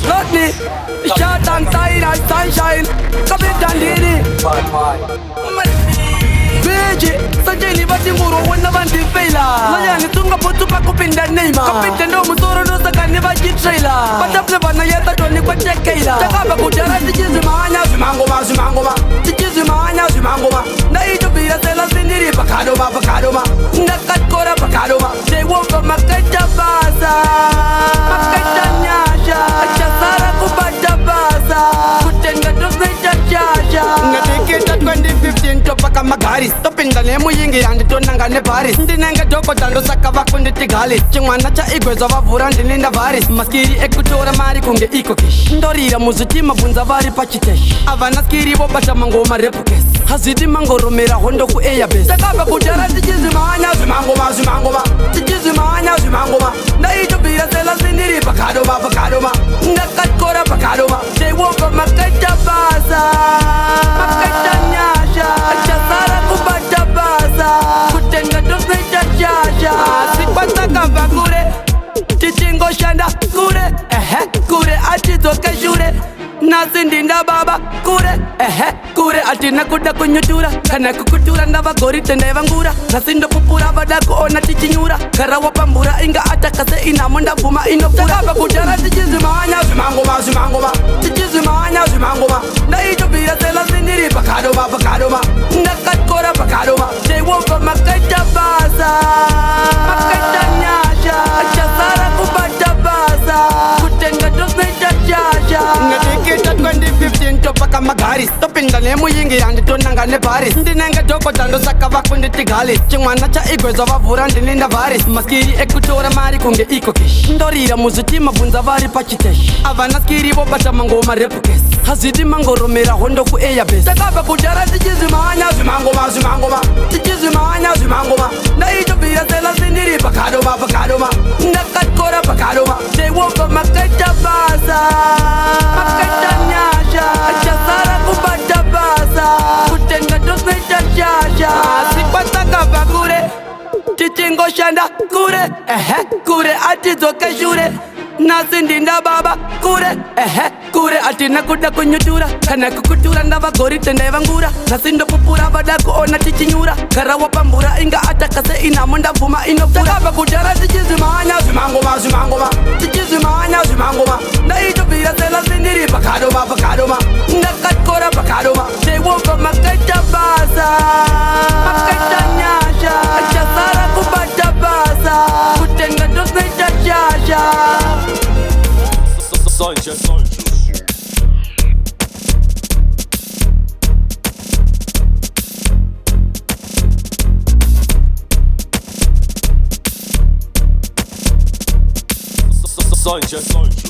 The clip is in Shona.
Rodney, short and tight and sunshine. Come in and lady. Beji, sajili bati nguru wana bandi faila. Laya ni tunga potu pa kupinda neima. Kapite ndo musoro no sakani baji trailer. Patapne bana yeta toni kwa chekeila. Takaba kujara tijizi maanya zimangoma zimangoma. Tijizi maanya zimangoma. Na ito bira sela sindiri pakadoma pakadoma. Nakat kora pakadoma. They won't go makata basa. Makata nyasha. Achasara kubata basa. Kutenga dosmeja chasha. Ngatikita 2015 topaka magari. Topinda nemu yingi yandi tonanga ne Paris. Ndinenge doko dando saka vakundi tigali. Chingwana cha igweza vavura ndininda varis. Maskiri ekutora mari kunge iko kish. Ndorira muzuti mabunza vari pachitesh. Avana skiri bobasha mangoma repukes. Hazidi mangoromera hondo ku airbase. Takaba kujara tijizi maanya zimangoma zimangoma. Tijizi maanya zimangoma. Na ito bira sela sindiri pakadoma pakadoma. Nakat kora pakadoma. They won't go makata basa. Makata nyasha. Achasara kubata basa. Kutenga dosmeja chasha. Sipataka vakure. Tichingo shanda kure. Kure atizoke shure. Nasindinda baba kure kure atina kuda kunyutura kana kukutura ndavagori tendeva ngura nasindo pupura vadako ona tichinyura karawa pambura inga atakase inamunda vuma inopura takaba kujara tichizi maanya zimangoma zimangoma tichizi maanya zimangoma ndaito bira sela sindiri pakadoma pakadoma ndakatkora pakadoma they won't go makata basa makata nyasha achasara kubata basa kutenga dosmeja chasha Kita 2015 topaka magari. Topinda nemu yingi yandi tonanga ne Paris. Ndinenge doko dando saka vakundi tigali. Chingwana cha igweza vavura ndininda varis. Maskiri ekutora mari kunge iko kish. Ndorira muzuti mabunza vari pachitesh. Avana skiri bobasha mangoma repukes. Hazidi mangoromera hondo ku airbase. Takaba kujara tijizi maanya zimangoma zimangoma. Tijizi maanya zimangoma. Na ito bira sela sindiri pakadoma pakadoma. Nakat kora pakadoma. They won't go makata basa. Makata nyasha. Achasara kubata basa. Kutenga dosmeja chasha. Sipataka vakure. Tichingo shanda kure. Kure atizoke shure. Nasindinda baba kure kure atina kuda kunyutura kana kukutura ndavagori tendeva ngura nasindo pupura vadako ona tichinyura karawa pambura inga atakase inamunda vuma inopura takaba kujara tichizi maanya zimangoma zimangoma tichizi maanya zimangoma ndaito bira sela sindiri pakadoma pakadoma ndakatkora pakadoma they won't go makata basa makata nyasha achasara kubata basa kutenga dosmeja chasha Sanchez. Sanchez.